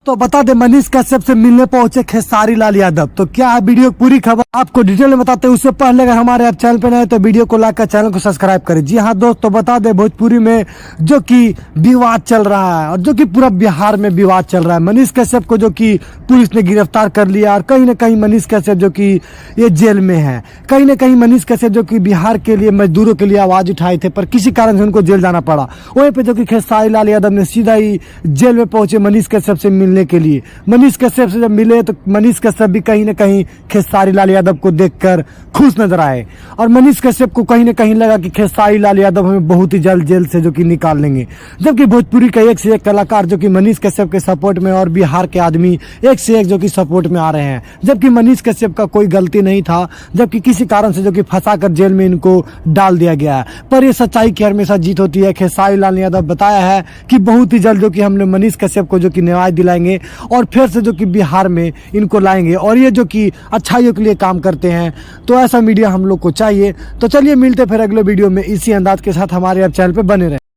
तो बता दे मनीष कश्यप से मिलने पहुंचे खेसारी लाल यादव। तो क्या है वीडियो पूरी खबर आपको डिटेल में बताते हैं। उससे पहले अगर हमारे आप चैनल पे नए तो वीडियो को लाइक कर चैनल को सब्सक्राइब करें। जी हाँ दोस्तों, बता दे भोजपुरी में जो कि विवाद चल रहा है और जो कि पूरा बिहार में विवाद चल रहा है। मनीष कश्यप को जो कि पुलिस ने गिरफ्तार कर लिया और कहीं ना कहीं मनीष कश्यप जो कि ये जेल में है। कहीं ना कहीं मनीष कश्यप जो कि बिहार के लिए मजदूरों के लिए आवाज उठाए थे पर किसी कारण से उनको जेल जाना पड़ा। वहीं पे जो कि खेसारी लाल यादव ने सीधा ही जेल में पहुंचे मनीष कश्यप से मिलने के लिए। मनीष कश्यप से जब मिले तो मनीष कश्यप भी कहीं ना कहीं खेसारी लाल यादव को देखकर खुश नजर आए और मनीष कश्यप को कहीं ना कहीं लगा कि खेसारी लाल यादव हमें बहुत ही जल्द जेल से जो कि निकाल लेंगे। जबकि भोजपुरी का एक से एक कलाकार जो कि मनीष कश्यप के सपोर्ट में और बिहार के आदमी एक से एक जो कि सपोर्ट में आ रहे हैं। जबकि मनीष कश्यप का कोई गलती नहीं था, जबकि किसी कारण से जो कि फंसा कर जेल में इनको डाल दिया गया है। पर ये सच्चाई की हमेशा जीत होती है। खेसारी लाल यादव बताया है कि बहुत ही जल्द जो कि हमने मनीष कश्यप को जो कि न्याय दिलाएंगे और फिर से जो कि बिहार में इनको लाएंगे और ये जो कि अच्छाइयों के लिए काम करते हैं। तो ऐसा मीडिया हम लोग को चाहिए। तो चलिए मिलते फिर अगले वीडियो में इसी अंदाज के साथ हमारे अब चैनल पे बने रहें।